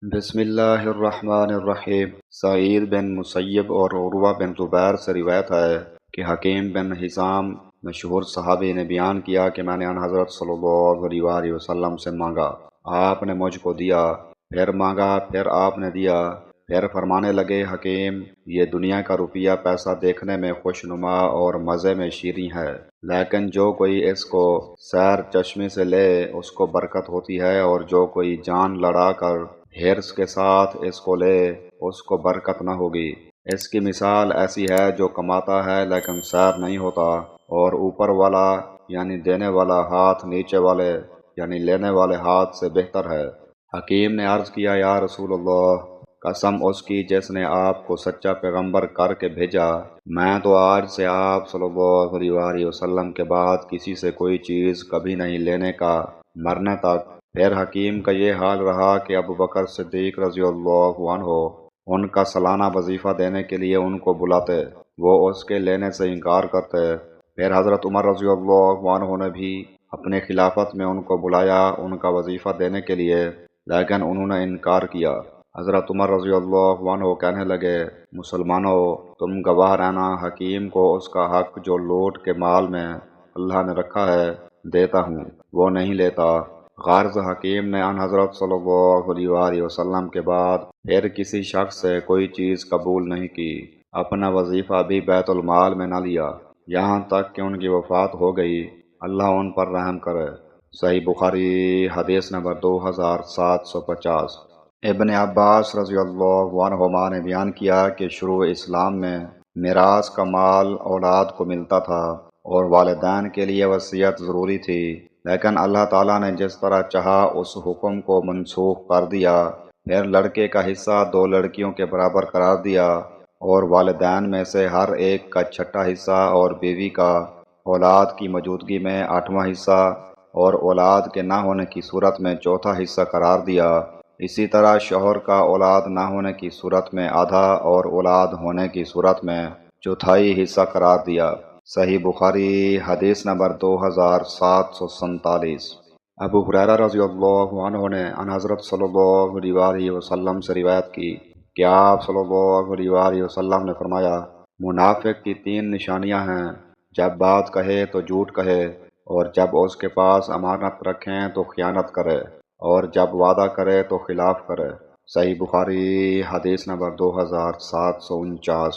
بسم اللہ الرحمن الرحیم۔ سعید بن مسیب اور عروہ بن زبیر سے روایت ہے کہ حکیم بن حزام مشہور صحابی نے بیان کیا کہ میں نے ان حضرت صلی اللہ علیہ وسلم سے مانگا، آپ نے مجھ کو دیا، پھر مانگا، پھر آپ نے دیا، پھر فرمانے لگے حکیم یہ دنیا کا روپیہ پیسہ دیکھنے میں خوشنما اور مزے میں شیریں ہے، لیکن جو کوئی اس کو سیر چشمے سے لے اس کو برکت ہوتی ہے، اور جو کوئی جان لڑا کر حرص کے ساتھ اس کو لے اس کو برکت نہ ہوگی۔ اس کی مثال ایسی ہے جو کماتا ہے لیکن سیر نہیں ہوتا، اور اوپر والا یعنی دینے والا ہاتھ نیچے والے یعنی لینے والے ہاتھ سے بہتر ہے۔ حکیم نے عرض کیا، یا رسول اللہ، قسم اس کی جس نے آپ کو سچا پیغمبر کر کے بھیجا، میں تو آج سے آپ صلی اللہ علیہ وسلم کے بعد کسی سے کوئی چیز کبھی نہیں لینے کا، مرنے تک۔ پھر حکیم کا یہ حال رہا کہ ابو بکر صدیق رضی اللہ عنہ ان کا سالانہ وظیفہ دینے کے لیے ان کو بلاتے، وہ اس کے لینے سے انکار کرتے۔ پھر حضرت عمر رضی اللہ عنہ نے بھی اپنے خلافت میں ان کو بلایا ان کا وظیفہ دینے کے لیے، لیکن انہوں نے انکار کیا۔ حضرت عمر رضی اللہ عنہ کہنے لگے، مسلمانوں، تم گواہ رہنا، حکیم کو اس کا حق جو لوٹ کے مال میں اللہ نے رکھا ہے دیتا ہوں، وہ نہیں لیتا۔ غرض حکیم نے ان حضرت صلی اللہ علیہ وسلم کے بعد پھر کسی شخص سے کوئی چیز قبول نہیں کی، اپنا وظیفہ بھی بیت المال میں نہ لیا، یہاں تک کہ ان کی وفات ہو گئی، اللہ ان پر رحم کرے۔ صحیح بخاری حدیث نمبر 2750۔ ابن عباس رضی اللہ عنہما نے بیان کیا کہ شروع اسلام میں میراث کا مال اولاد کو ملتا تھا اور والدین کے لیے وصیت ضروری تھی، لیکن اللہ تعالیٰ نے جس طرح چاہا اس حکم کو منسوخ کر دیا۔ پھر لڑکے کا حصہ 2 لڑکیوں کے برابر قرار دیا، اور والدین میں سے ہر ایک کا چھٹا حصہ، اور بیوی کا اولاد کی موجودگی میں 8واں حصہ، اور اولاد کے نہ ہونے کی صورت میں چوتھا حصہ قرار دیا۔ اسی طرح شوہر کا اولاد نہ ہونے کی صورت میں آدھا، اور اولاد ہونے کی صورت میں چوتھائی حصہ قرار دیا۔ صحیح بخاری حدیث نمبر 2747۔ ابو ہریرہ رضی اللہ عنہ نے ان حضرت صلی اللہ علیہ وسلم سے روایت کی کہ آپ صلی اللہ علیہ وسلم نے فرمایا، منافق کی 3 نشانیاں ہیں، جب بات کہے تو جھوٹ کہے، اور جب اس کے پاس امانت رکھیں تو خیانت کرے، اور جب وعدہ کرے تو خلاف کرے۔ صحیح بخاری حدیث نمبر 2749۔